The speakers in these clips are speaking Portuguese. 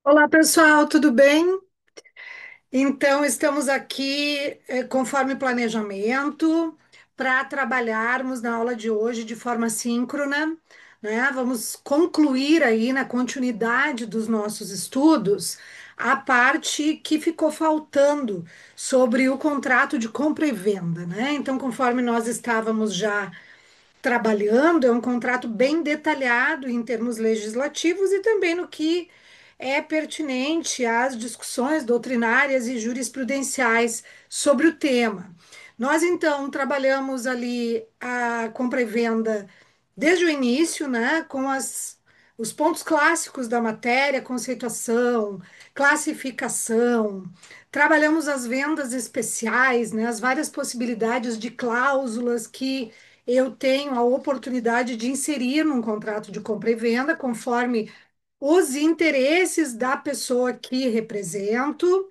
Olá, pessoal, tudo bem? Então, estamos aqui, conforme planejamento, para trabalharmos na aula de hoje de forma síncrona, né? Vamos concluir aí na continuidade dos nossos estudos a parte que ficou faltando sobre o contrato de compra e venda, né? Então, conforme nós estávamos já trabalhando, é um contrato bem detalhado em termos legislativos e também no que é pertinente às discussões doutrinárias e jurisprudenciais sobre o tema. Nós, então, trabalhamos ali a compra e venda desde o início, né, com os pontos clássicos da matéria, conceituação, classificação. Trabalhamos as vendas especiais, né, as várias possibilidades de cláusulas que eu tenho a oportunidade de inserir num contrato de compra e venda, conforme os interesses da pessoa que represento,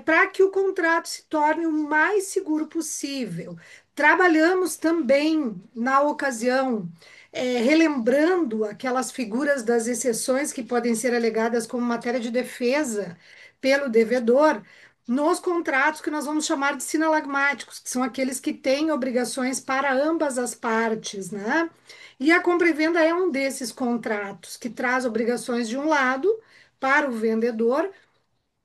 para que o contrato se torne o mais seguro possível. Trabalhamos também, na ocasião, relembrando aquelas figuras das exceções que podem ser alegadas como matéria de defesa pelo devedor, nos contratos que nós vamos chamar de sinalagmáticos, que são aqueles que têm obrigações para ambas as partes, né? E a compra e venda é um desses contratos que traz obrigações de um lado para o vendedor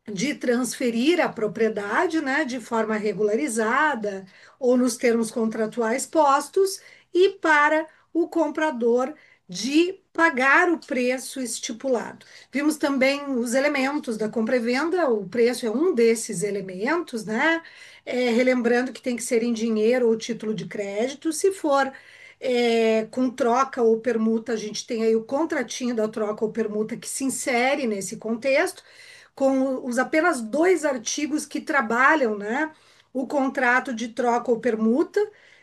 de transferir a propriedade, né, de forma regularizada ou nos termos contratuais postos, e para o comprador de pagar o preço estipulado. Vimos também os elementos da compra e venda, o preço é um desses elementos, né? Relembrando que tem que ser em dinheiro ou título de crédito, se for com troca ou permuta, a gente tem aí o contratinho da troca ou permuta que se insere nesse contexto com os apenas dois artigos que trabalham, né, o contrato de troca ou permuta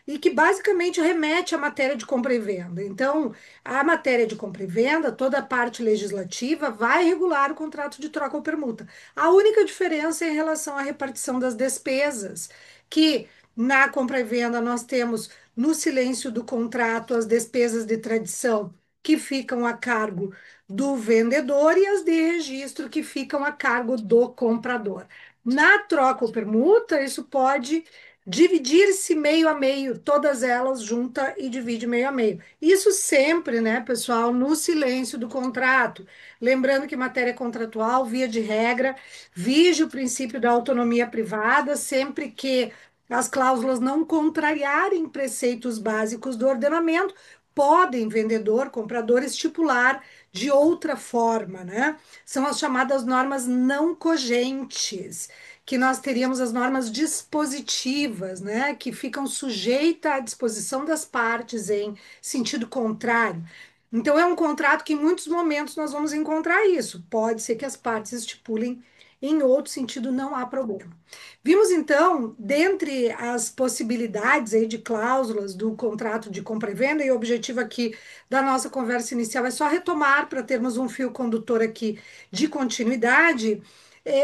e que basicamente remete à matéria de compra e venda. Então, a matéria de compra e venda, toda a parte legislativa vai regular o contrato de troca ou permuta. A única diferença é em relação à repartição das despesas, que na compra e venda nós temos no silêncio do contrato as despesas de tradição que ficam a cargo do vendedor e as de registro que ficam a cargo do comprador. Na troca ou permuta, isso pode dividir-se meio a meio, todas elas junta e divide meio a meio. Isso sempre, né, pessoal, no silêncio do contrato. Lembrando que matéria contratual, via de regra, vige o princípio da autonomia privada, sempre que as cláusulas não contrariarem preceitos básicos do ordenamento, podem vendedor, comprador estipular de outra forma, né? São as chamadas normas não cogentes, que nós teríamos as normas dispositivas, né? Que ficam sujeitas à disposição das partes em sentido contrário. Então, é um contrato que em muitos momentos nós vamos encontrar isso. Pode ser que as partes estipulem em outro sentido, não há problema. Vimos então, dentre as possibilidades aí de cláusulas do contrato de compra e venda, e o objetivo aqui da nossa conversa inicial é só retomar para termos um fio condutor aqui de continuidade,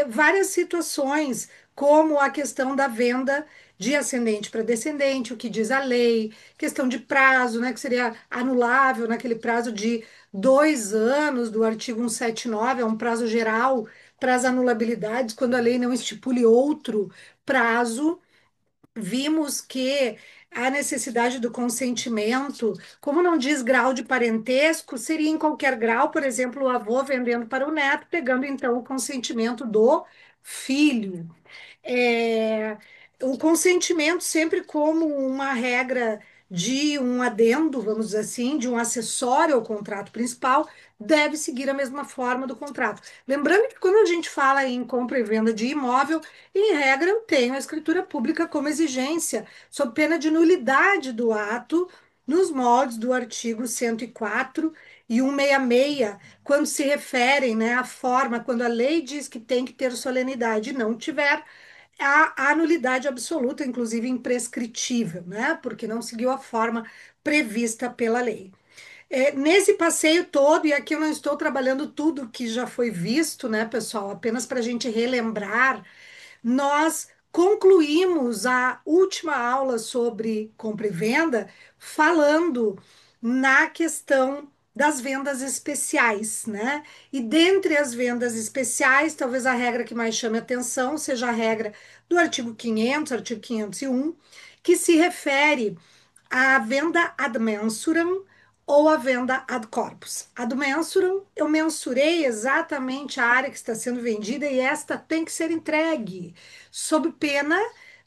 várias situações, como a questão da venda de ascendente para descendente, o que diz a lei, questão de prazo, né, que seria anulável naquele prazo de 2 anos do artigo 179, é um prazo geral para as anulabilidades, quando a lei não estipule outro prazo. Vimos que a necessidade do consentimento, como não diz grau de parentesco, seria em qualquer grau, por exemplo, o avô vendendo para o neto, pegando então o consentimento do filho. É, o consentimento sempre como uma regra de um adendo, vamos dizer assim, de um acessório ao contrato principal, deve seguir a mesma forma do contrato. Lembrando que quando a gente fala em compra e venda de imóvel, em regra eu tenho a escritura pública como exigência, sob pena de nulidade do ato, nos moldes do artigo 104 e 166, quando se referem, né, à forma, quando a lei diz que tem que ter solenidade e não tiver, a nulidade absoluta, inclusive imprescritível, né? Porque não seguiu a forma prevista pela lei. Nesse passeio todo, e aqui eu não estou trabalhando tudo que já foi visto, né, pessoal? Apenas para a gente relembrar, nós concluímos a última aula sobre compra e venda falando na questão das vendas especiais, né? E dentre as vendas especiais, talvez a regra que mais chame atenção seja a regra do artigo 500, artigo 501, que se refere à venda ad mensuram ou a venda ad corpus. Ad mensuram, eu mensurei exatamente a área que está sendo vendida e esta tem que ser entregue, sob pena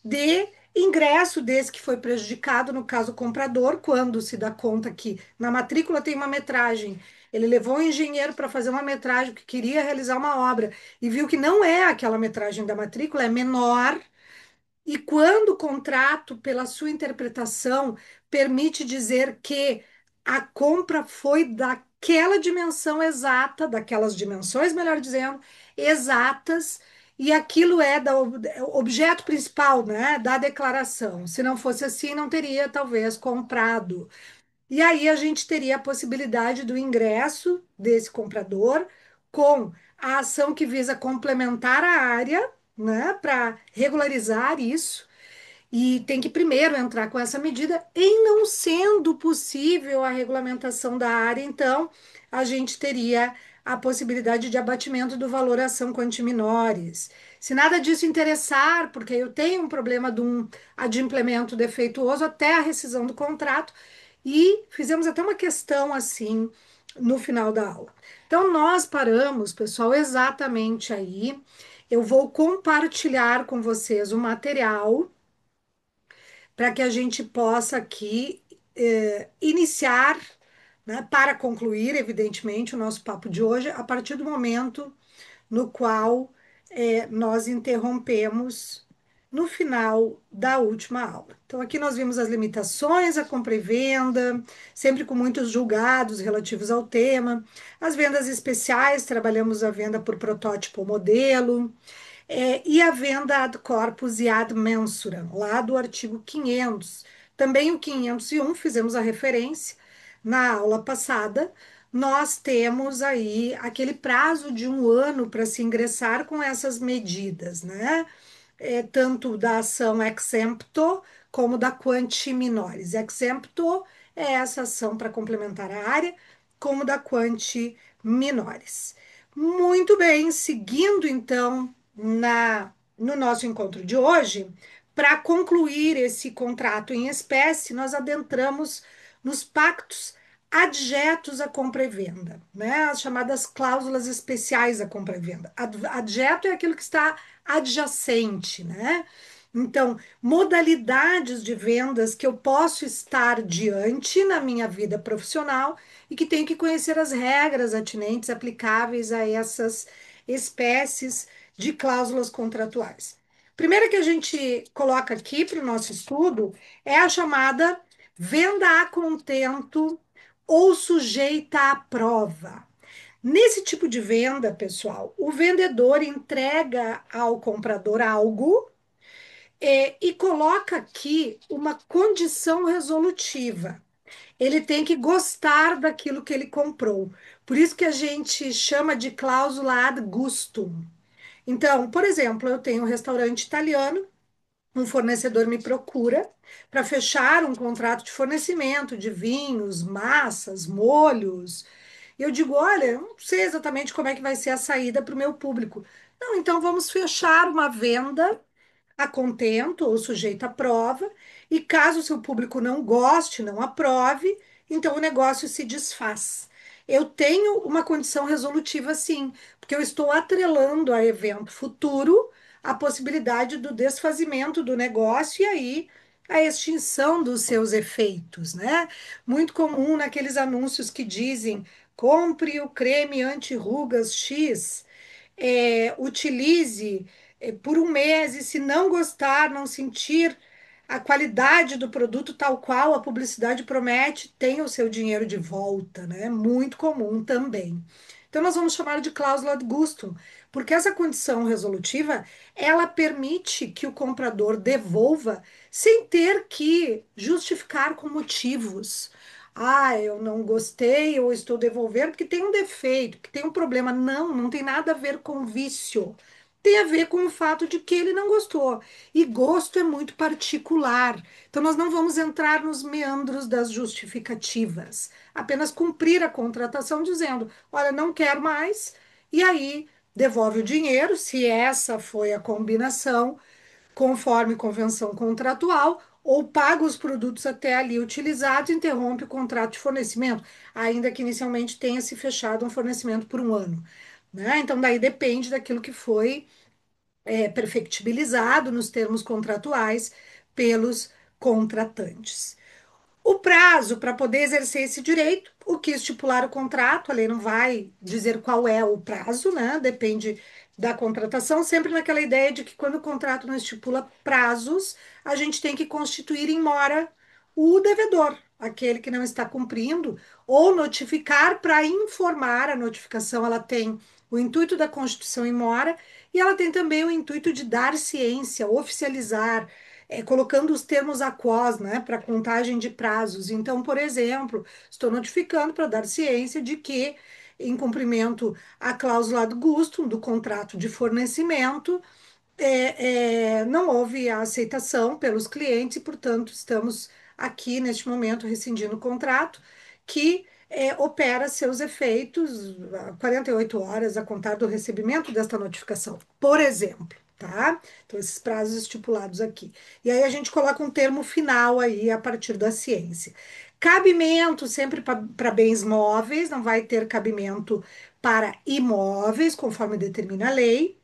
de ingresso desse que foi prejudicado, no caso o comprador, quando se dá conta que na matrícula tem uma metragem. Ele levou um engenheiro para fazer uma metragem que queria realizar uma obra e viu que não é aquela metragem da matrícula, é menor, e quando o contrato, pela sua interpretação, permite dizer que a compra foi daquela dimensão exata, daquelas dimensões, melhor dizendo, exatas, e aquilo é objeto principal, né, da declaração. Se não fosse assim, não teria talvez comprado. E aí a gente teria a possibilidade do ingresso desse comprador com a ação que visa complementar a área, né, para regularizar isso. E tem que primeiro entrar com essa medida, em não sendo possível a regulamentação da área, então a gente teria a possibilidade de abatimento do valor ação quanti minores. Se nada disso interessar, porque eu tenho um problema de um adimplemento defeituoso até a rescisão do contrato, e fizemos até uma questão assim no final da aula. Então, nós paramos, pessoal, exatamente aí. Eu vou compartilhar com vocês o material para que a gente possa aqui iniciar, né, para concluir, evidentemente, o nosso papo de hoje, a partir do momento no qual nós interrompemos no final da última aula. Então, aqui nós vimos as limitações à compra e venda, sempre com muitos julgados relativos ao tema. As vendas especiais, trabalhamos a venda por protótipo ou modelo. E a venda ad corpus e ad mensuram, lá do artigo 500. Também o 501, fizemos a referência na aula passada. Nós temos aí aquele prazo de 1 ano para se ingressar com essas medidas, né? Tanto da ação exempto como da quanti minores. Exempto é essa ação para complementar a área, como da quanti minores. Muito bem, seguindo então no nosso encontro de hoje, para concluir esse contrato em espécie, nós adentramos nos pactos adjetos à compra e venda, né? As chamadas cláusulas especiais à compra e venda. Adjeto é aquilo que está adjacente, né? Então, modalidades de vendas que eu posso estar diante na minha vida profissional e que tenho que conhecer as regras atinentes aplicáveis a essas espécies de cláusulas contratuais. Primeira que a gente coloca aqui para o nosso estudo é a chamada venda a contento ou sujeita à prova. Nesse tipo de venda, pessoal, o vendedor entrega ao comprador algo e coloca aqui uma condição resolutiva. Ele tem que gostar daquilo que ele comprou. Por isso que a gente chama de cláusula ad gustum. Então, por exemplo, eu tenho um restaurante italiano, um fornecedor me procura para fechar um contrato de fornecimento de vinhos, massas, molhos. Eu digo, olha, eu não sei exatamente como é que vai ser a saída para o meu público. Não, então vamos fechar uma venda a contento ou sujeito à prova, e caso o seu público não goste, não aprove, então o negócio se desfaz. Eu tenho uma condição resolutiva, sim, porque eu estou atrelando a evento futuro a possibilidade do desfazimento do negócio e aí a extinção dos seus efeitos, né? Muito comum naqueles anúncios que dizem compre o creme anti-rugas X, utilize por 1 mês e se não gostar, não sentir a qualidade do produto tal qual a publicidade promete, tenha o seu dinheiro de volta, né? Muito comum também. Então, nós vamos chamar de cláusula de gustum, porque essa condição resolutiva, ela permite que o comprador devolva sem ter que justificar com motivos. Ah, eu não gostei, ou estou devolvendo porque tem um defeito, porque tem um problema. Não, não tem nada a ver com vício. tem a ver com o fato de que ele não gostou. E gosto é muito particular. Então, nós não vamos entrar nos meandros das justificativas, apenas cumprir a contratação dizendo: olha, não quero mais, e aí devolve o dinheiro, se essa foi a combinação conforme convenção contratual, ou paga os produtos até ali utilizados, interrompe o contrato de fornecimento, ainda que inicialmente tenha se fechado um fornecimento por um ano. Né? Então, daí depende daquilo que foi perfectibilizado nos termos contratuais pelos contratantes. O prazo para poder exercer esse direito, o que estipular o contrato, a lei não vai dizer qual é o prazo, né? Depende da contratação, sempre naquela ideia de que quando o contrato não estipula prazos, a gente tem que constituir em mora o devedor, aquele que não está cumprindo, ou notificar para informar. A notificação ela tem o intuito da constituição em mora e ela tem também o intuito de dar ciência, oficializar, colocando os termos aquós, né, para contagem de prazos. Então, por exemplo, estou notificando para dar ciência de que, em cumprimento à cláusula ad gustum do contrato de fornecimento, não houve a aceitação pelos clientes e, portanto, estamos aqui neste momento rescindindo o contrato que opera seus efeitos a 48 horas a contar do recebimento desta notificação, por exemplo, tá? Então, esses prazos estipulados aqui. E aí a gente coloca um termo final aí a partir da ciência. Cabimento sempre para bens móveis, não vai ter cabimento para imóveis, conforme determina a lei.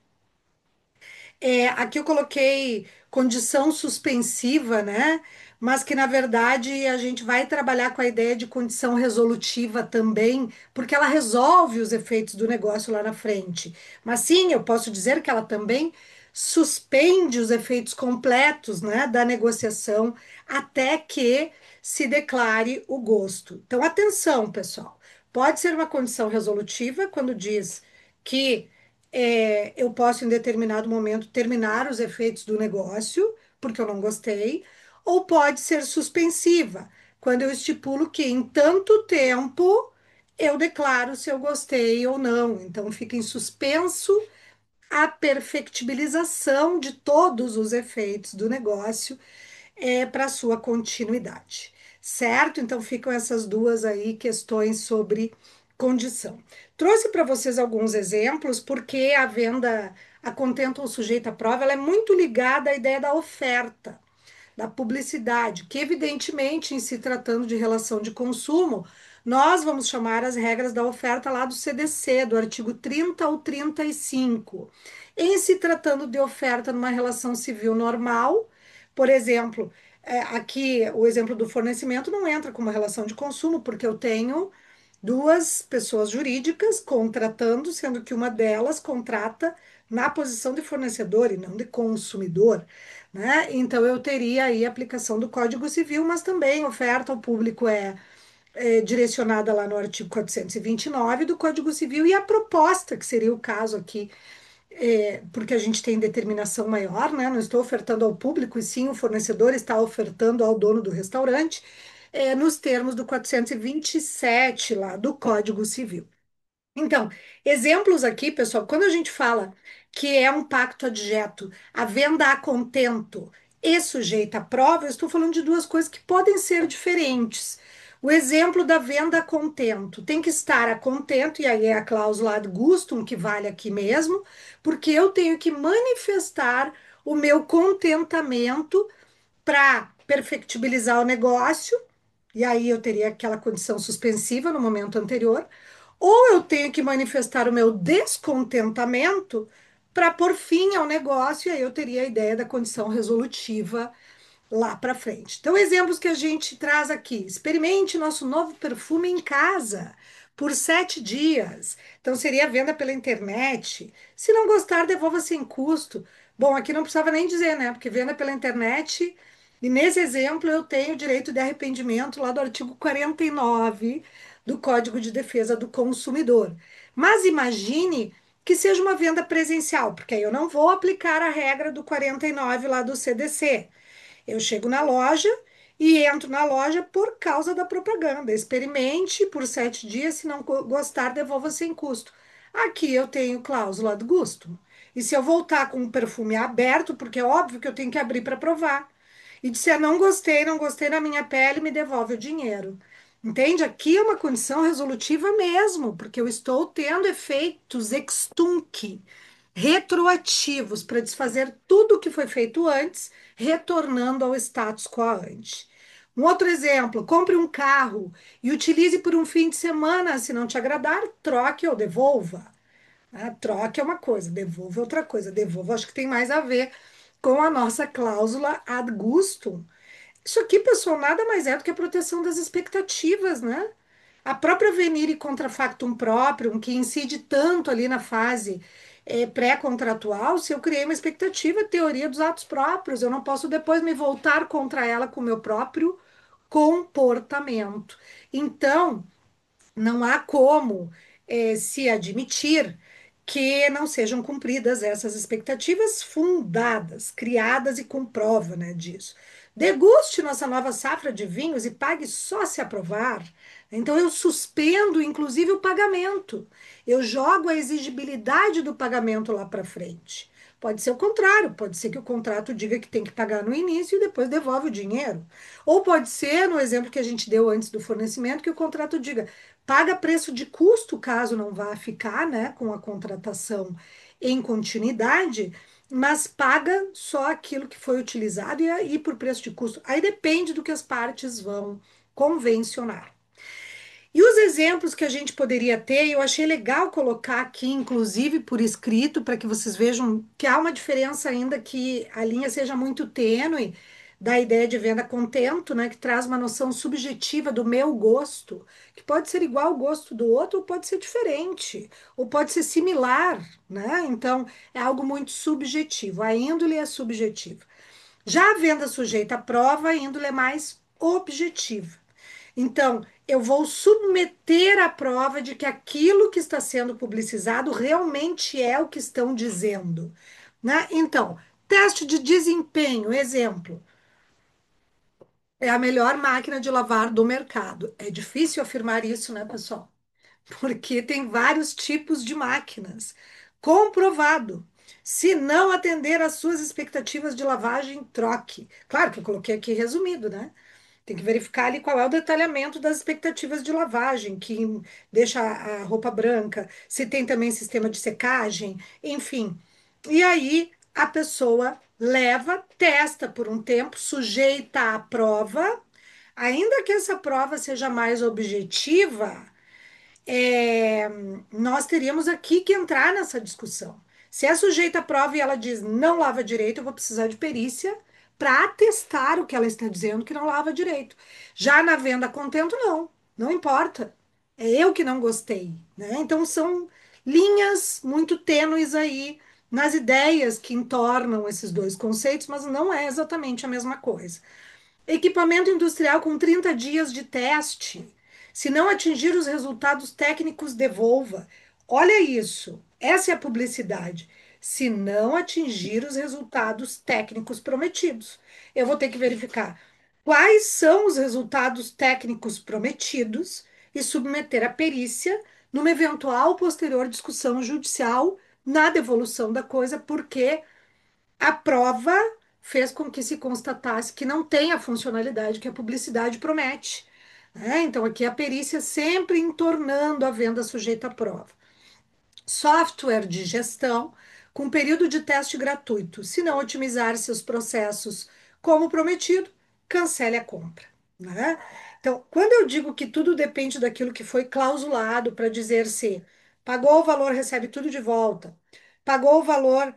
Aqui eu coloquei condição suspensiva, né? Mas que na verdade a gente vai trabalhar com a ideia de condição resolutiva também, porque ela resolve os efeitos do negócio lá na frente. Mas sim, eu posso dizer que ela também suspende os efeitos completos, né, da negociação até que se declare o gosto. Então, atenção, pessoal. Pode ser uma condição resolutiva quando diz que eu posso, em determinado momento, terminar os efeitos do negócio, porque eu não gostei, ou pode ser suspensiva, quando eu estipulo que em tanto tempo eu declaro se eu gostei ou não. Então, fica em suspenso a perfectibilização de todos os efeitos do negócio para sua continuidade, certo? Então ficam essas duas aí questões sobre condição. Trouxe para vocês alguns exemplos, porque a venda a contento ou sujeita à prova, ela é muito ligada à ideia da oferta, da publicidade, que evidentemente, em se tratando de relação de consumo, nós vamos chamar as regras da oferta lá do CDC, do artigo 30 ao 35. Em se tratando de oferta numa relação civil normal, por exemplo, aqui o exemplo do fornecimento não entra como relação de consumo, porque eu tenho duas pessoas jurídicas contratando, sendo que uma delas contrata na posição de fornecedor e não de consumidor, né? Então eu teria aí a aplicação do Código Civil, mas também oferta ao público direcionada lá no artigo 429 do Código Civil e a proposta, que seria o caso aqui, porque a gente tem determinação maior, né? Não estou ofertando ao público, e sim o fornecedor está ofertando ao dono do restaurante, nos termos do 427 lá do Código Civil. Então, exemplos aqui, pessoal, quando a gente fala que é um pacto adjeto, a venda a contento e sujeita à prova, eu estou falando de duas coisas que podem ser diferentes. O exemplo da venda a contento tem que estar a contento, e aí é a cláusula ad gustum que vale aqui mesmo, porque eu tenho que manifestar o meu contentamento para perfectibilizar o negócio, e aí eu teria aquela condição suspensiva no momento anterior, ou eu tenho que manifestar o meu descontentamento para pôr fim ao negócio, e aí eu teria a ideia da condição resolutiva lá para frente. Então, exemplos que a gente traz aqui: experimente nosso novo perfume em casa por 7 dias. Então, seria venda pela internet. Se não gostar, devolva sem custo. Bom, aqui não precisava nem dizer, né? Porque venda pela internet. E nesse exemplo, eu tenho direito de arrependimento lá do artigo 49 do Código de Defesa do Consumidor. Mas imagine que seja uma venda presencial, porque aí eu não vou aplicar a regra do 49 lá do CDC. Eu chego na loja e entro na loja por causa da propaganda. Experimente por 7 dias, se não gostar, devolva sem custo. Aqui eu tenho cláusula do gosto. E se eu voltar com o perfume aberto, porque é óbvio que eu tenho que abrir para provar. E disser não gostei, não gostei na minha pele, me devolve o dinheiro. Entende? Aqui é uma condição resolutiva mesmo, porque eu estou tendo efeitos ex tunc, retroativos, para desfazer tudo o que foi feito antes, retornando ao status quo ante. Um outro exemplo: compre um carro e utilize por um fim de semana. Se não te agradar, troque ou devolva. A troca é uma coisa, devolva é outra coisa. Devolva, acho que tem mais a ver com a nossa cláusula ad gustum. Isso aqui, pessoal, nada mais é do que a proteção das expectativas, né? A própria venire e contra factum próprio, que incide tanto ali na fase pré-contratual, se eu criei uma expectativa, teoria dos atos próprios, eu não posso depois me voltar contra ela com o meu próprio comportamento. Então, não há como se admitir que não sejam cumpridas essas expectativas fundadas, criadas e com prova, né, disso. Deguste nossa nova safra de vinhos e pague só se aprovar. Então, eu suspendo, inclusive, o pagamento. Eu jogo a exigibilidade do pagamento lá para frente. Pode ser o contrário, pode ser que o contrato diga que tem que pagar no início e depois devolve o dinheiro. Ou pode ser, no exemplo que a gente deu antes do fornecimento, que o contrato diga paga preço de custo, caso não vá ficar, né, com a contratação em continuidade, mas paga só aquilo que foi utilizado e aí por preço de custo. Aí depende do que as partes vão convencionar. E os exemplos que a gente poderia ter, eu achei legal colocar aqui, inclusive por escrito, para que vocês vejam que há uma diferença ainda que a linha seja muito tênue da ideia de venda a contento, né, que traz uma noção subjetiva do meu gosto, que pode ser igual ao gosto do outro, ou pode ser diferente, ou pode ser similar, né? Então, é algo muito subjetivo. A índole é subjetiva. Já a venda sujeita à prova, a índole é mais objetiva. Então, eu vou submeter à prova de que aquilo que está sendo publicizado realmente é o que estão dizendo, né? Então, teste de desempenho, exemplo, é a melhor máquina de lavar do mercado. É difícil afirmar isso, né, pessoal? Porque tem vários tipos de máquinas. Comprovado. Se não atender às suas expectativas de lavagem, troque. Claro que eu coloquei aqui resumido, né? Tem que verificar ali qual é o detalhamento das expectativas de lavagem, que deixa a roupa branca, se tem também sistema de secagem, enfim. E aí a pessoa leva, testa por um tempo, sujeita à prova, ainda que essa prova seja mais objetiva, é, nós teríamos aqui que entrar nessa discussão. Se é sujeita à prova e ela diz não lava direito, eu vou precisar de perícia para atestar o que ela está dizendo que não lava direito. Já na venda a contento, não, não importa. É eu que não gostei, né? Então são linhas muito tênues aí nas ideias que entornam esses dois conceitos, mas não é exatamente a mesma coisa. Equipamento industrial com 30 dias de teste. Se não atingir os resultados técnicos, devolva. Olha isso. Essa é a publicidade. Se não atingir os resultados técnicos prometidos, eu vou ter que verificar quais são os resultados técnicos prometidos e submeter a perícia numa eventual posterior discussão judicial na devolução da coisa, porque a prova fez com que se constatasse que não tem a funcionalidade que a publicidade promete, né? Então, aqui a perícia sempre entornando a venda sujeita à prova. Software de gestão com período de teste gratuito. Se não otimizar seus processos como prometido, cancele a compra, né? Então, quando eu digo que tudo depende daquilo que foi clausulado para dizer se pagou o valor, recebe tudo de volta, pagou o valor,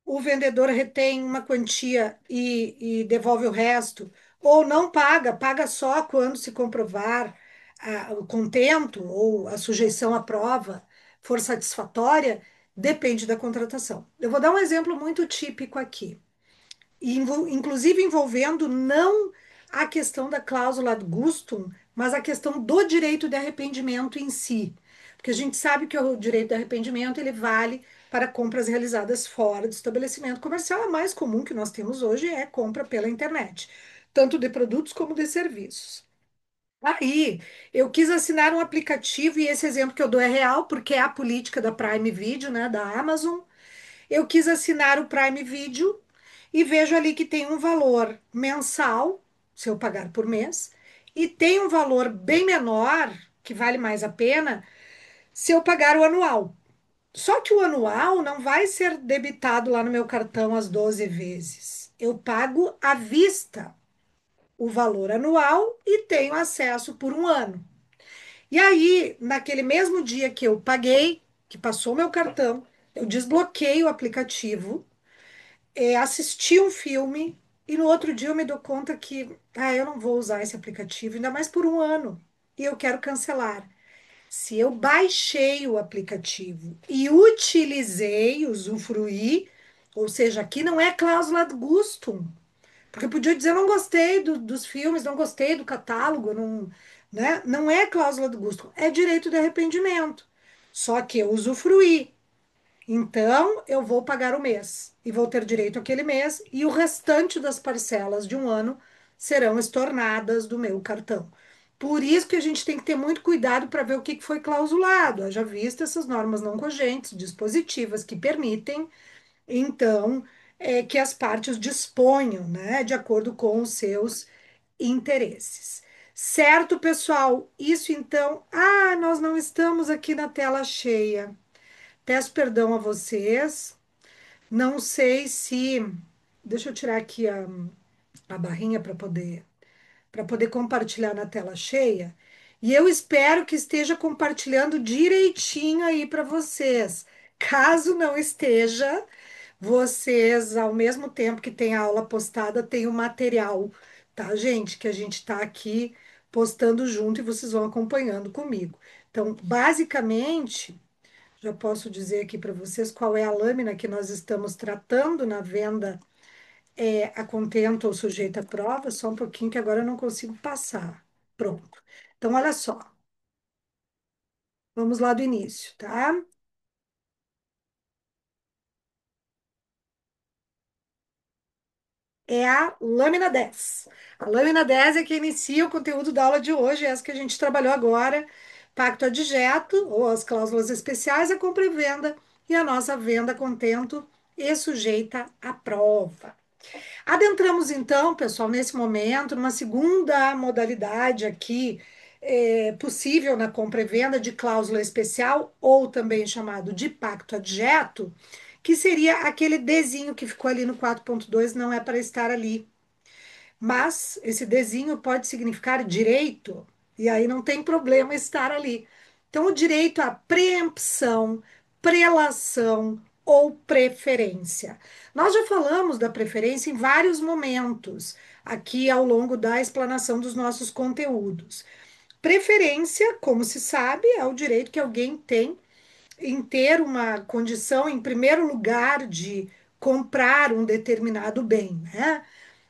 o vendedor retém uma quantia e devolve o resto, ou não paga, paga só quando se comprovar o contento ou a sujeição à prova for satisfatória, depende da contratação. Eu vou dar um exemplo muito típico aqui, inclusive envolvendo não a questão da cláusula ad gustum, mas a questão do direito de arrependimento em si. Porque a gente sabe que o direito de arrependimento ele vale para compras realizadas fora do estabelecimento comercial. A mais comum que nós temos hoje é compra pela internet, tanto de produtos como de serviços. Aí, eu quis assinar um aplicativo, e esse exemplo que eu dou é real, porque é a política da Prime Video, né, da Amazon. eu quis assinar o Prime Video e vejo ali que tem um valor mensal, se eu pagar por mês, e tem um valor bem menor, que vale mais a pena, se eu pagar o anual. Só que o anual não vai ser debitado lá no meu cartão as 12 vezes. Eu pago à vista o valor anual e tenho acesso por um ano. E aí, naquele mesmo dia que eu paguei, que passou meu cartão, eu desbloqueio o aplicativo, assisti um filme e no outro dia eu me dou conta que, eu não vou usar esse aplicativo, ainda mais por um ano, e eu quero cancelar. Se eu baixei o aplicativo e utilizei, usufruí, ou seja, aqui não é cláusula de gusto, porque eu podia dizer não gostei dos filmes, não gostei do catálogo, não, né? Não é cláusula de gusto, é direito de arrependimento. Só que eu usufruí. Então, eu vou pagar o mês e vou ter direito àquele mês, e o restante das parcelas de um ano serão estornadas do meu cartão. Por isso que a gente tem que ter muito cuidado para ver o que foi clausulado. Haja visto essas normas não cogentes, dispositivas que permitem, então, que as partes disponham, né, de acordo com os seus interesses. Certo, pessoal? Isso então. Nós não estamos aqui na tela cheia. Peço perdão a vocês. Não sei se. Deixa eu tirar aqui a barrinha para poder compartilhar na tela cheia. E eu espero que esteja compartilhando direitinho aí para vocês. Caso não esteja, vocês, ao mesmo tempo que tem a aula postada, tem o material, tá, gente? Que a gente está aqui postando junto e vocês vão acompanhando comigo. Então, basicamente. Já posso dizer aqui para vocês qual é a lâmina que nós estamos tratando na venda a contento ou sujeita à prova, só um pouquinho que agora eu não consigo passar. Pronto. Então, olha só, vamos lá do início, tá? É a lâmina 10. A lâmina 10 é que inicia o conteúdo da aula de hoje, essa que a gente trabalhou agora, pacto adigeto, ou as cláusulas especiais, a compra e venda, e a nossa venda a contento e sujeita à prova. Adentramos então, pessoal, nesse momento, numa segunda modalidade aqui, possível na compra e venda de cláusula especial, ou também chamado de pacto adjeto, que seria aquele desenho que ficou ali no 4.2, não é para estar ali. Mas esse desenho pode significar direito, e aí não tem problema estar ali. Então, o direito à preempção, prelação ou preferência. Nós já falamos da preferência em vários momentos, aqui ao longo da explanação dos nossos conteúdos. Preferência, como se sabe, é o direito que alguém tem em ter uma condição, em primeiro lugar, de comprar um determinado bem, né?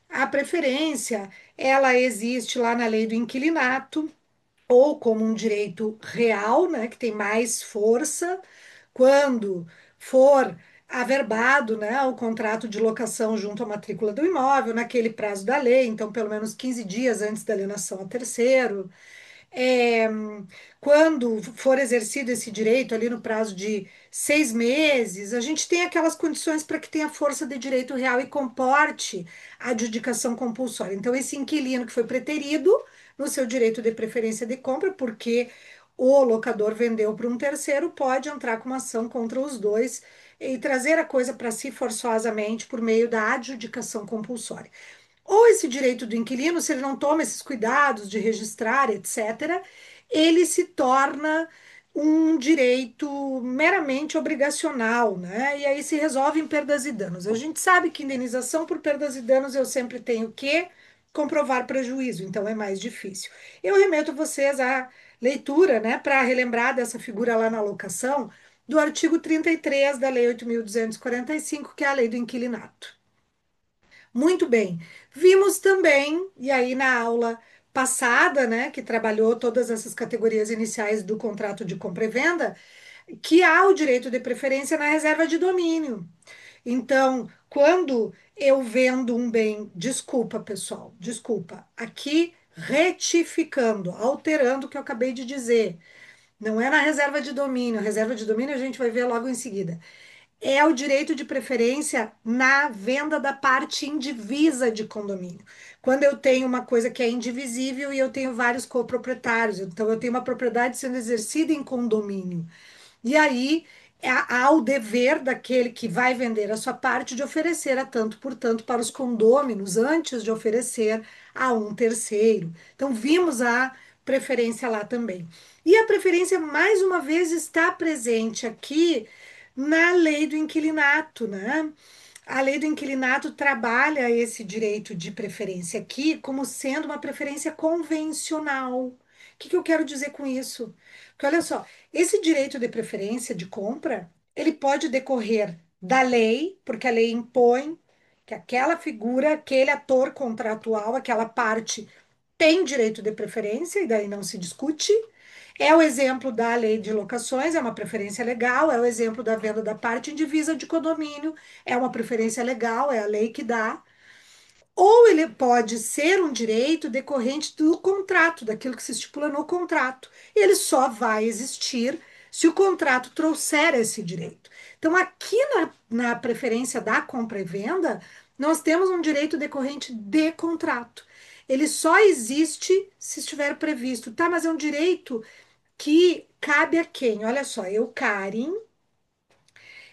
A preferência, ela existe lá na lei do inquilinato, ou como um direito real, né, que tem mais força, quando for averbado, né, o contrato de locação junto à matrícula do imóvel, naquele prazo da lei, então pelo menos 15 dias antes da alienação a terceiro. É, quando for exercido esse direito ali no prazo de 6 meses, a gente tem aquelas condições para que tenha força de direito real e comporte a adjudicação compulsória. Então, esse inquilino que foi preterido no seu direito de preferência de compra, porque o locador vendeu para um terceiro, pode entrar com uma ação contra os dois e trazer a coisa para si forçosamente por meio da adjudicação compulsória. Ou esse direito do inquilino, se ele não toma esses cuidados de registrar, etc., ele se torna um direito meramente obrigacional, né? E aí se resolve em perdas e danos. A gente sabe que indenização por perdas e danos eu sempre tenho que comprovar prejuízo, então é mais difícil. Eu remeto vocês à leitura, né, para relembrar dessa figura lá na locação, do artigo 33 da Lei 8.245, que é a Lei do Inquilinato. Muito bem. Vimos também, e aí na aula passada, né, que trabalhou todas essas categorias iniciais do contrato de compra e venda, que há o direito de preferência na reserva de domínio. Então, quando eu vendo um bem, desculpa, pessoal, desculpa, aqui retificando, alterando o que eu acabei de dizer, não é na reserva de domínio, a reserva de domínio a gente vai ver logo em seguida. é o direito de preferência na venda da parte indivisa de condomínio. Quando eu tenho uma coisa que é indivisível e eu tenho vários coproprietários, então eu tenho uma propriedade sendo exercida em condomínio. E aí há o dever daquele que vai vender a sua parte de oferecer a tanto por tanto para os condôminos antes de oferecer a um terceiro. Então vimos a preferência lá também. E a preferência, mais uma vez, está presente aqui na lei do inquilinato, né? A lei do inquilinato trabalha esse direito de preferência aqui como sendo uma preferência convencional. O que que eu quero dizer com isso? Porque olha só, esse direito de preferência de compra, ele pode decorrer da lei, porque a lei impõe que aquela figura, aquele ator contratual, aquela parte tem direito de preferência, e daí não se discute. É o exemplo da lei de locações, é uma preferência legal, é o exemplo da venda da parte indivisa de condomínio, é uma preferência legal, é a lei que dá. Ou ele pode ser um direito decorrente do contrato, daquilo que se estipula no contrato. E ele só vai existir se o contrato trouxer esse direito. Então, aqui na preferência da compra e venda, nós temos um direito decorrente de contrato. Ele só existe se estiver previsto, tá? Mas é um direito que cabe a quem? Olha só, eu, Karen,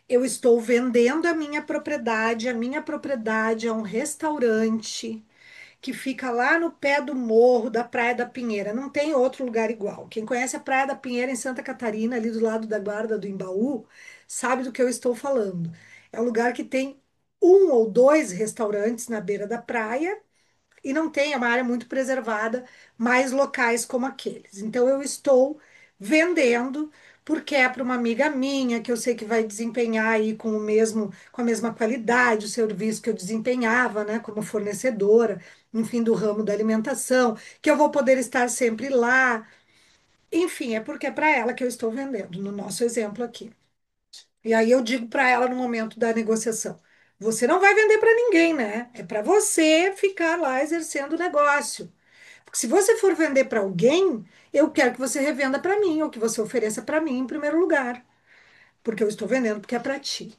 eu estou vendendo a minha propriedade é um restaurante que fica lá no pé do morro da Praia da Pinheira. Não tem outro lugar igual. Quem conhece a Praia da Pinheira em Santa Catarina, ali do lado da Guarda do Embaú, sabe do que eu estou falando. É um lugar que tem um ou dois restaurantes na beira da praia e não tem, é uma área muito preservada, mais locais como aqueles. Então eu estou vendendo porque é para uma amiga minha que eu sei que vai desempenhar aí com o mesmo, com a mesma qualidade o serviço que eu desempenhava, né, como fornecedora, enfim, do ramo da alimentação, que eu vou poder estar sempre lá. Enfim, é porque é para ela que eu estou vendendo, no nosso exemplo aqui. E aí eu digo para ela no momento da negociação: você não vai vender para ninguém, né? É para você ficar lá exercendo o negócio. Porque se você for vender para alguém, eu quero que você revenda para mim, ou que você ofereça para mim em primeiro lugar, porque eu estou vendendo porque é para ti.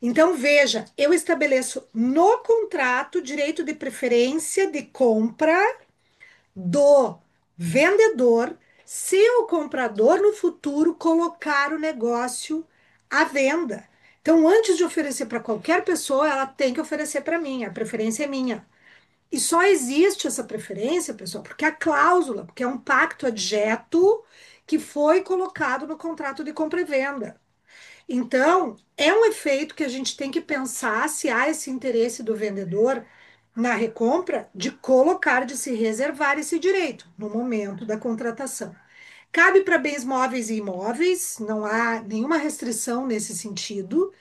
Então, veja, eu estabeleço no contrato direito de preferência de compra do vendedor se o comprador no futuro colocar o negócio à venda. Então, antes de oferecer para qualquer pessoa, ela tem que oferecer para mim, a preferência é minha. E só existe essa preferência, pessoal, porque a cláusula, porque é um pacto adjeto que foi colocado no contrato de compra e venda. Então, é um efeito que a gente tem que pensar se há esse interesse do vendedor na recompra de colocar, de se reservar esse direito no momento da contratação. Cabe para bens móveis e imóveis, não há nenhuma restrição nesse sentido.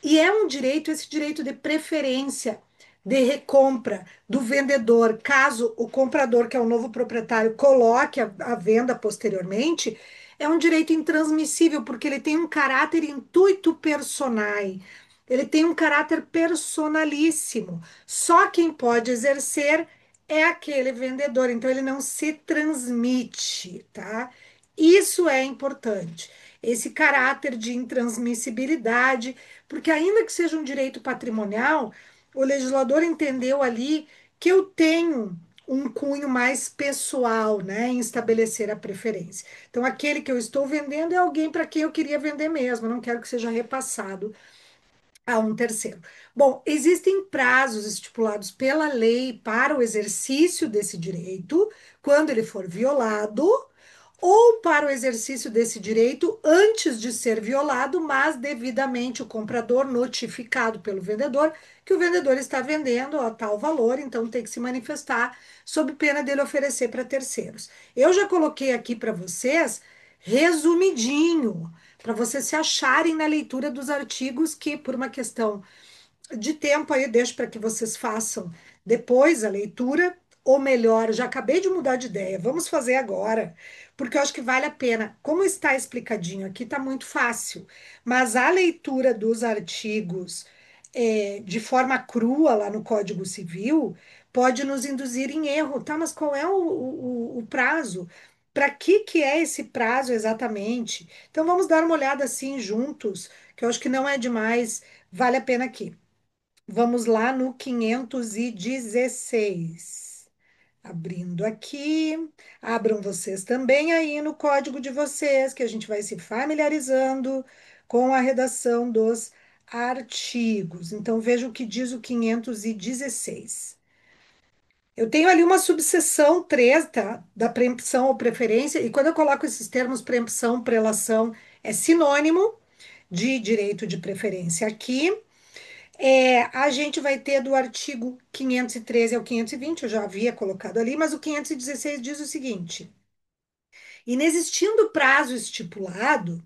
E é um direito, esse direito de preferência de recompra do vendedor, caso o comprador, que é o novo proprietário, coloque a venda posteriormente, é um direito intransmissível, porque ele tem um caráter intuito personae, ele tem um caráter personalíssimo. Só quem pode exercer é aquele vendedor, então ele não se transmite, tá? Isso é importante. Esse caráter de intransmissibilidade, porque ainda que seja um direito patrimonial, o legislador entendeu ali que eu tenho um cunho mais pessoal, né, em estabelecer a preferência. Então, aquele que eu estou vendendo é alguém para quem eu queria vender mesmo, eu não quero que seja repassado a um terceiro. Bom, existem prazos estipulados pela lei para o exercício desse direito, quando ele for violado, ou para o exercício desse direito antes de ser violado, mas devidamente o comprador notificado pelo vendedor que o vendedor está vendendo a tal valor, então tem que se manifestar sob pena dele oferecer para terceiros. Eu já coloquei aqui para vocês resumidinho, para vocês se acharem na leitura dos artigos que, por uma questão de tempo aí, eu deixo para que vocês façam depois a leitura, ou melhor, já acabei de mudar de ideia, vamos fazer agora, porque eu acho que vale a pena. Como está explicadinho aqui, está muito fácil, mas a leitura dos artigos de forma crua lá no Código Civil pode nos induzir em erro, tá? Mas qual é o prazo? Para que é esse prazo exatamente? Então vamos dar uma olhada assim juntos, que eu acho que não é demais, vale a pena aqui. Vamos lá no 516. Abrindo aqui, abram vocês também aí no código de vocês, que a gente vai se familiarizando com a redação dos artigos. Então veja o que diz o 516. Eu tenho ali uma subseção 3, tá? Da preempção ou preferência, e quando eu coloco esses termos preempção, prelação, é sinônimo de direito de preferência aqui. A gente vai ter do artigo 513 ao 520, eu já havia colocado ali, mas o 516 diz o seguinte: inexistindo prazo estipulado,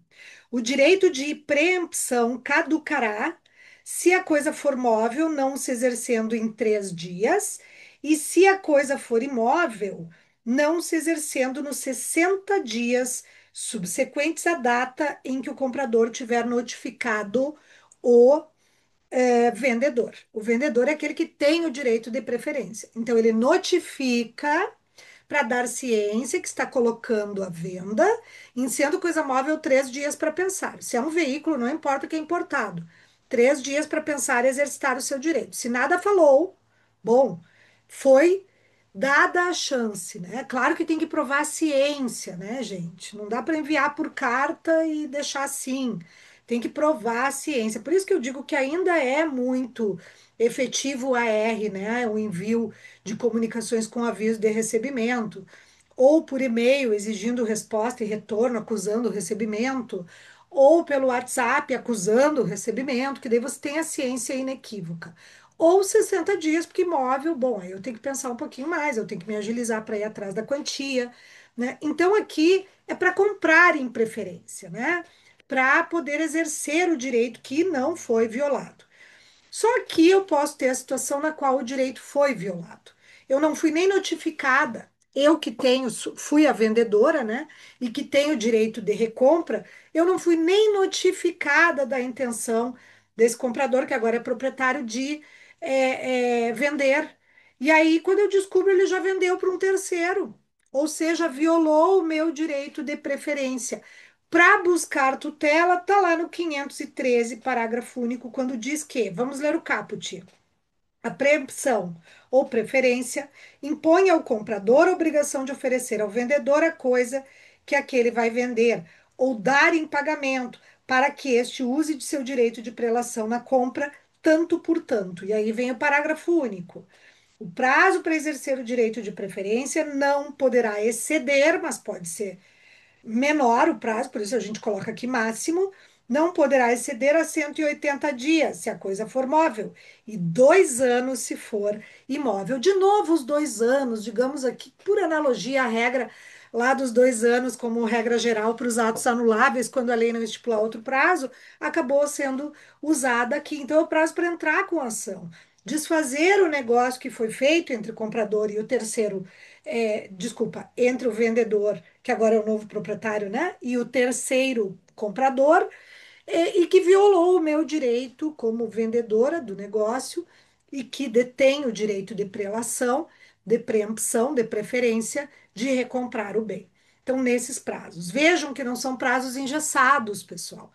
o direito de preempção caducará se a coisa for móvel, não se exercendo em 3 dias, e se a coisa for imóvel, não se exercendo nos 60 dias subsequentes à data em que o comprador tiver notificado o vendedor. O vendedor é aquele que tem o direito de preferência. Então, ele notifica para dar ciência que está colocando à venda, em sendo coisa móvel 3 dias para pensar. Se é um veículo, não importa que é importado. 3 dias para pensar e exercitar o seu direito. Se nada falou, bom, foi dada a chance, né? Claro que tem que provar a ciência, né, gente? Não dá para enviar por carta e deixar assim. Tem que provar a ciência. Por isso que eu digo que ainda é muito efetivo o AR, né? O envio de comunicações com aviso de recebimento, ou por e-mail exigindo resposta e retorno, acusando o recebimento, ou pelo WhatsApp acusando o recebimento, que daí você tem a ciência inequívoca. Ou 60 dias, porque imóvel, bom, aí eu tenho que pensar um pouquinho mais, eu tenho que me agilizar para ir atrás da quantia, né? Então aqui é para comprar em preferência, né? Para poder exercer o direito que não foi violado. Só que eu posso ter a situação na qual o direito foi violado. Eu não fui nem notificada. Eu que tenho, fui a vendedora, né? E que tenho o direito de recompra, eu não fui nem notificada da intenção desse comprador, que agora é proprietário, de vender. E aí, quando eu descubro, ele já vendeu para um terceiro. Ou seja, violou o meu direito de preferência. Para buscar tutela, está lá no 513, parágrafo único, quando diz que, vamos ler o caput, a preempção ou preferência impõe ao comprador a obrigação de oferecer ao vendedor a coisa que aquele vai vender, ou dar em pagamento, para que este use de seu direito de prelação na compra, tanto por tanto. E aí vem o parágrafo único. O prazo para exercer o direito de preferência não poderá exceder, mas pode ser menor o prazo, por isso a gente coloca aqui máximo, não poderá exceder a 180 dias, se a coisa for móvel, e 2 anos se for imóvel. De novo, os 2 anos, digamos aqui, por analogia, a regra lá dos 2 anos, como regra geral para os atos anuláveis, quando a lei não estipular outro prazo, acabou sendo usada aqui. Então, é o prazo para entrar com a ação. Desfazer o negócio que foi feito entre o comprador e o terceiro, desculpa, entre o vendedor, que agora é o novo proprietário, né? E o terceiro comprador, e que violou o meu direito como vendedora do negócio e que detém o direito de prelação, de preempção, de preferência, de recomprar o bem. Então, nesses prazos. Vejam que não são prazos engessados, pessoal.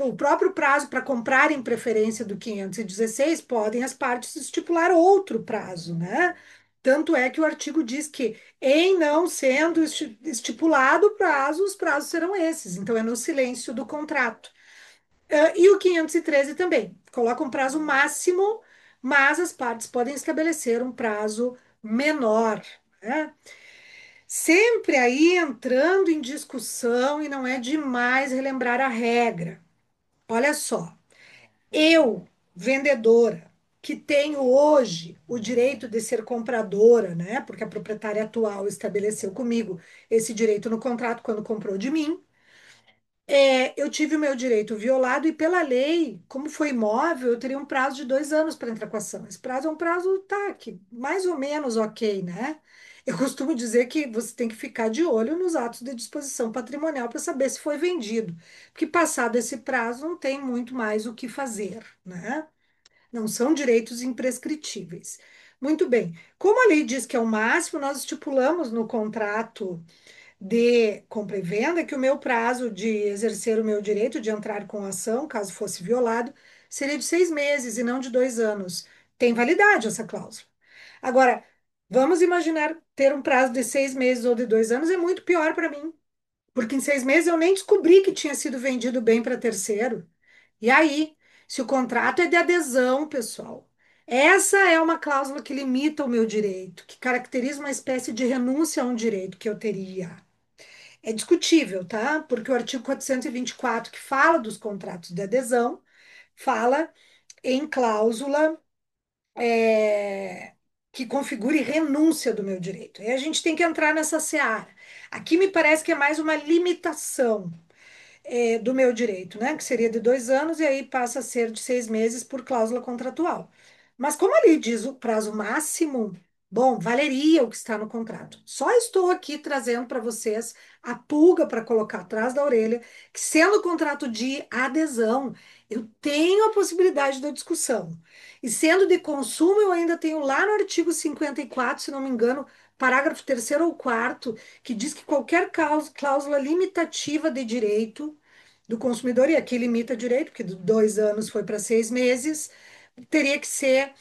O próprio prazo para comprar em preferência do 516 podem as partes estipular outro prazo, né? Tanto é que o artigo diz que, em não sendo estipulado o prazo, os prazos serão esses. Então, é no silêncio do contrato. E o 513 também coloca um prazo máximo, mas as partes podem estabelecer um prazo menor, né? Sempre aí entrando em discussão, e não é demais relembrar a regra. Olha só, eu, vendedora, que tenho hoje o direito de ser compradora, né? Porque a proprietária atual estabeleceu comigo esse direito no contrato quando comprou de mim. Eu tive o meu direito violado e, pela lei, como foi imóvel, eu teria um prazo de 2 anos para entrar com a ação. Esse prazo é um prazo, tá, que mais ou menos ok, né? Eu costumo dizer que você tem que ficar de olho nos atos de disposição patrimonial para saber se foi vendido, porque passado esse prazo não tem muito mais o que fazer, né? Não são direitos imprescritíveis. Muito bem. Como a lei diz que é o máximo, nós estipulamos no contrato de compra e venda que o meu prazo de exercer o meu direito de entrar com a ação, caso fosse violado, seria de 6 meses e não de 2 anos. Tem validade essa cláusula. Agora, vamos imaginar ter um prazo de 6 meses ou de 2 anos é muito pior para mim, porque em 6 meses eu nem descobri que tinha sido vendido bem para terceiro. E aí, se o contrato é de adesão, pessoal, essa é uma cláusula que limita o meu direito, que caracteriza uma espécie de renúncia a um direito que eu teria. É discutível, tá? Porque o artigo 424, que fala dos contratos de adesão, fala em cláusula que configure renúncia do meu direito. E a gente tem que entrar nessa seara. Aqui me parece que é mais uma limitação do meu direito, né? Que seria de 2 anos e aí passa a ser de 6 meses por cláusula contratual. Mas como ali diz o prazo máximo, bom, valeria o que está no contrato. Só estou aqui trazendo para vocês a pulga para colocar atrás da orelha, que sendo contrato de adesão, eu tenho a possibilidade da discussão. E sendo de consumo, eu ainda tenho lá no artigo 54, se não me engano, parágrafo terceiro ou quarto, que diz que qualquer cláusula limitativa de direito do consumidor, e aqui limita direito, porque de 2 anos foi para 6 meses, teria que ser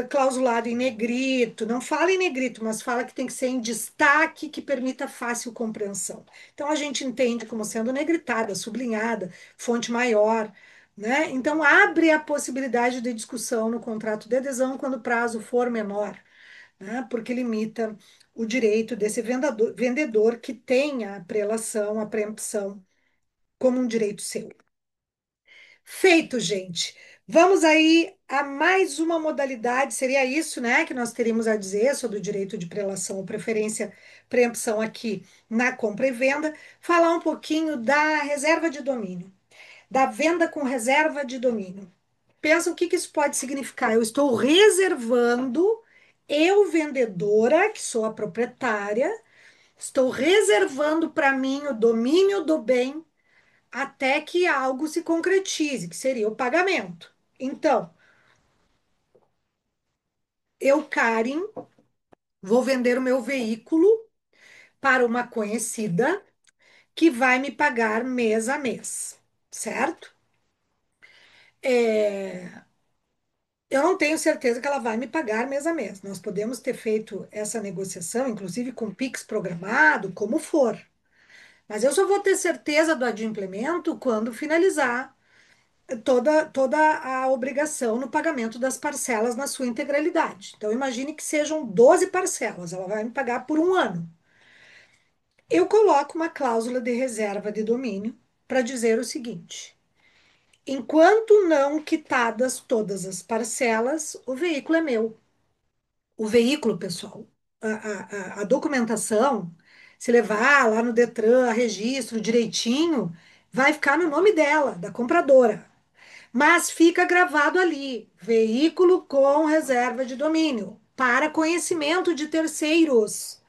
clausulado em negrito. Não fala em negrito, mas fala que tem que ser em destaque que permita fácil compreensão. Então a gente entende como sendo negritada, sublinhada, fonte maior. Né? Então, abre a possibilidade de discussão no contrato de adesão quando o prazo for menor, né? Porque limita o direito desse vendedor que tenha a prelação, a preempção como um direito seu. Feito, gente. Vamos aí a mais uma modalidade, seria isso, né, que nós teríamos a dizer sobre o direito de prelação ou preferência, preempção aqui na compra e venda, falar um pouquinho da reserva de domínio, da venda com reserva de domínio. Pensa o que que isso pode significar. Eu estou reservando, eu, vendedora, que sou a proprietária, estou reservando para mim o domínio do bem até que algo se concretize, que seria o pagamento. Então, eu, Karen, vou vender o meu veículo para uma conhecida que vai me pagar mês a mês, certo? É, eu não tenho certeza que ela vai me pagar mês a mês. Nós podemos ter feito essa negociação, inclusive com Pix programado, como for. Mas eu só vou ter certeza do adimplemento quando finalizar toda a obrigação no pagamento das parcelas na sua integralidade. Então, imagine que sejam 12 parcelas, ela vai me pagar por um ano. Eu coloco uma cláusula de reserva de domínio para dizer o seguinte: enquanto não quitadas todas as parcelas, o veículo é meu. O veículo, pessoal, a documentação, se levar lá no Detran, a registro direitinho, vai ficar no nome dela, da compradora. Mas fica gravado ali: veículo com reserva de domínio, para conhecimento de terceiros,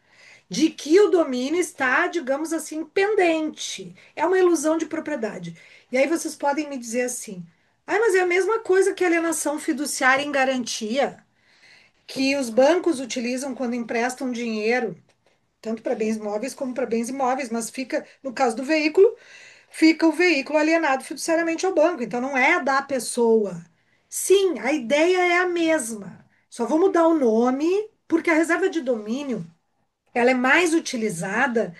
de que o domínio está, digamos assim, pendente. É uma ilusão de propriedade. E aí vocês podem me dizer assim: ah, mas é a mesma coisa que alienação fiduciária em garantia, que os bancos utilizam quando emprestam dinheiro, tanto para bens móveis como para bens imóveis, mas fica, no caso do veículo, fica o veículo alienado fiduciariamente ao banco, então não é da pessoa. Sim, a ideia é a mesma. Só vou mudar o nome, porque a reserva de domínio, ela é mais utilizada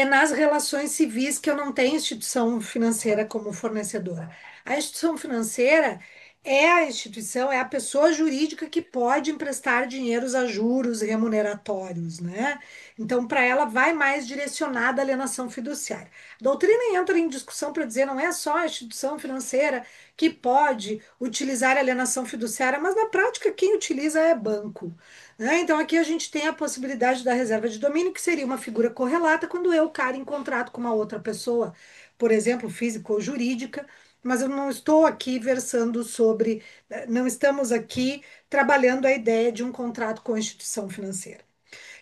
nas relações civis que eu não tenho instituição financeira como fornecedora. A instituição financeira é a instituição, é a pessoa jurídica que pode emprestar dinheiros a juros remuneratórios, né? Então, para ela, vai mais direcionada à alienação fiduciária. A doutrina entra em discussão para dizer não é só a instituição financeira que pode utilizar a alienação fiduciária, mas na prática quem utiliza é banco. Né? Então, aqui a gente tem a possibilidade da reserva de domínio, que seria uma figura correlata quando eu, cara, em contrato com uma outra pessoa, por exemplo, física ou jurídica, mas eu não estou aqui versando sobre, não estamos aqui trabalhando a ideia de um contrato com a instituição financeira.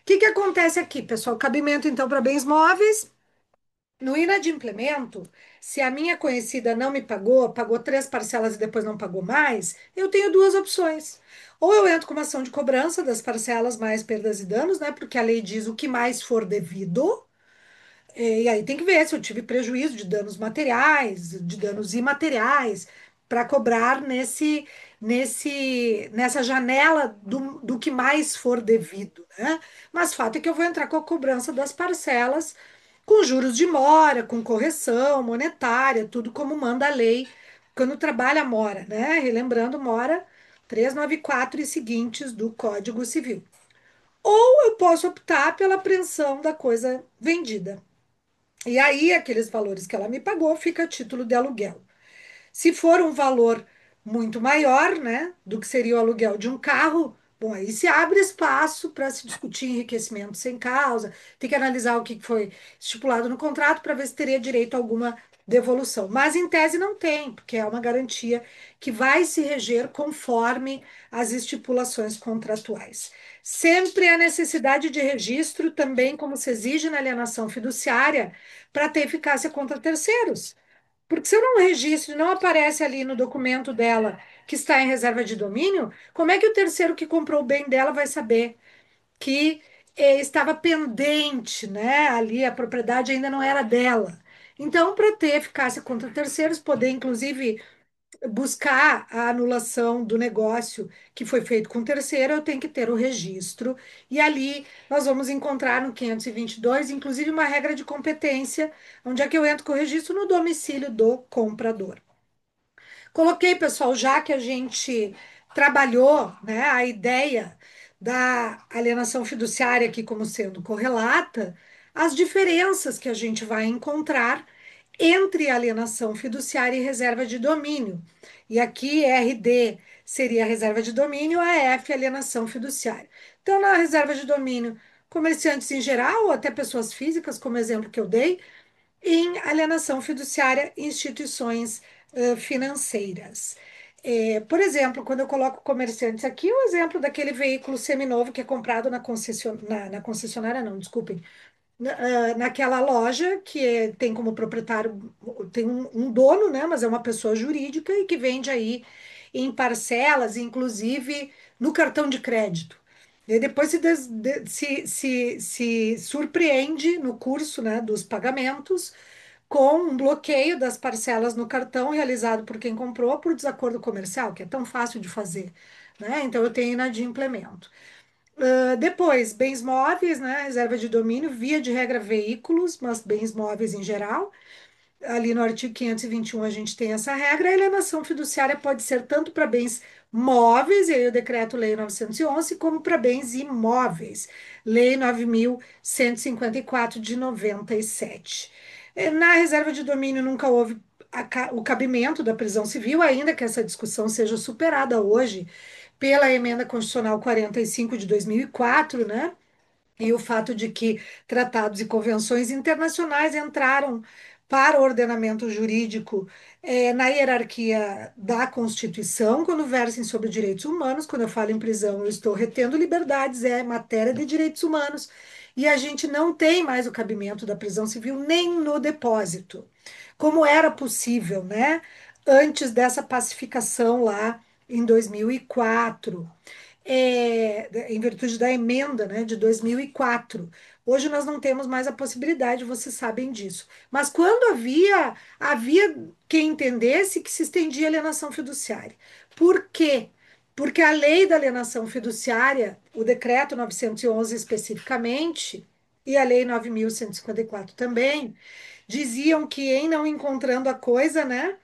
O que que acontece aqui, pessoal? Cabimento, então, para bens móveis. No inadimplemento, se a minha conhecida não me pagou, pagou 3 parcelas e depois não pagou mais, eu tenho duas opções. Ou eu entro com uma ação de cobrança das parcelas mais perdas e danos, né? Porque a lei diz o que mais for devido, E aí tem que ver se eu tive prejuízo de danos materiais, de danos imateriais, para cobrar nessa janela do que mais for devido, né? Mas fato é que eu vou entrar com a cobrança das parcelas, com juros de mora, com correção monetária, tudo como manda a lei quando trabalha mora, né? Relembrando, mora 394 e seguintes do Código Civil. Ou eu posso optar pela apreensão da coisa vendida. E aí, aqueles valores que ela me pagou fica a título de aluguel. Se for um valor muito maior, né, do que seria o aluguel de um carro, bom, aí se abre espaço para se discutir enriquecimento sem causa, tem que analisar o que foi estipulado no contrato para ver se teria direito a alguma devolução. Mas em tese não tem, porque é uma garantia que vai se reger conforme as estipulações contratuais. Sempre a necessidade de registro, também como se exige na alienação fiduciária, para ter eficácia contra terceiros. Porque se eu não registro e não aparece ali no documento dela que está em reserva de domínio, como é que o terceiro que comprou o bem dela vai saber que estava pendente, né? Ali a propriedade ainda não era dela. Então, para ter eficácia contra terceiros, poder inclusive buscar a anulação do negócio que foi feito com terceiro, eu tenho que ter o registro. E ali nós vamos encontrar no 522, inclusive, uma regra de competência, onde é que eu entro com o registro no domicílio do comprador. Coloquei, pessoal, já que a gente trabalhou, né, a ideia da alienação fiduciária aqui como sendo correlata, as diferenças que a gente vai encontrar entre alienação fiduciária e reserva de domínio. E aqui RD seria a reserva de domínio, a F alienação fiduciária. Então, na reserva de domínio, comerciantes em geral, ou até pessoas físicas, como exemplo que eu dei, em alienação fiduciária, instituições financeiras. Por exemplo, quando eu coloco comerciantes aqui, o exemplo daquele veículo seminovo que é comprado na concessionária, não, desculpem, naquela loja tem como proprietário, tem um dono, né, mas é uma pessoa jurídica e que vende aí em parcelas, inclusive no cartão de crédito. E depois se surpreende no curso, né, dos pagamentos com um bloqueio das parcelas no cartão realizado por quem comprou por desacordo comercial, que é tão fácil de fazer, né? Então eu tenho inadimplemento. Depois, bens móveis, né? Reserva de domínio, via de regra veículos, mas bens móveis em geral. Ali no artigo 521 a gente tem essa regra. A alienação fiduciária pode ser tanto para bens móveis, e aí o Decreto-Lei 911, como para bens imóveis, Lei 9.154 de 97. Na reserva de domínio nunca houve o cabimento da prisão civil, ainda que essa discussão seja superada hoje pela Emenda Constitucional 45 de 2004, né? E o fato de que tratados e convenções internacionais entraram para o ordenamento jurídico na hierarquia da Constituição, quando versem sobre direitos humanos. Quando eu falo em prisão, eu estou retendo liberdades, é matéria de direitos humanos, e a gente não tem mais o cabimento da prisão civil nem no depósito, como era possível, né? Antes dessa pacificação lá em 2004, em virtude da emenda, né, de 2004. Hoje nós não temos mais a possibilidade, vocês sabem disso. Mas quando havia quem entendesse que se estendia a alienação fiduciária. Por quê? Porque a lei da alienação fiduciária, o decreto 911 especificamente, e a lei 9.154 também, diziam que em não encontrando a coisa, né,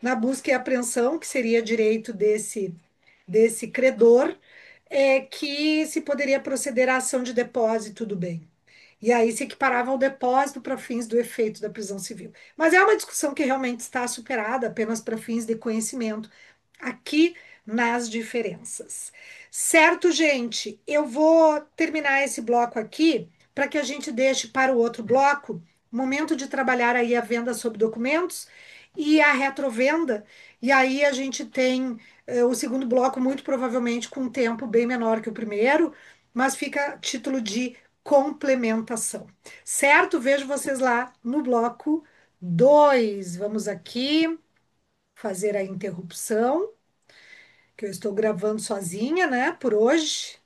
na busca e apreensão, que seria direito desse credor, que se poderia proceder à ação de depósito do bem. E aí se equiparava ao depósito para fins do efeito da prisão civil. Mas é uma discussão que realmente está superada apenas para fins de conhecimento aqui nas diferenças. Certo, gente? Eu vou terminar esse bloco aqui para que a gente deixe para o outro bloco o momento de trabalhar aí a venda sob documentos e a retrovenda. E aí a gente tem o segundo bloco, muito provavelmente com um tempo bem menor que o primeiro, mas fica a título de complementação. Certo? Vejo vocês lá no bloco 2. Vamos aqui fazer a interrupção, que eu estou gravando sozinha, né, por hoje.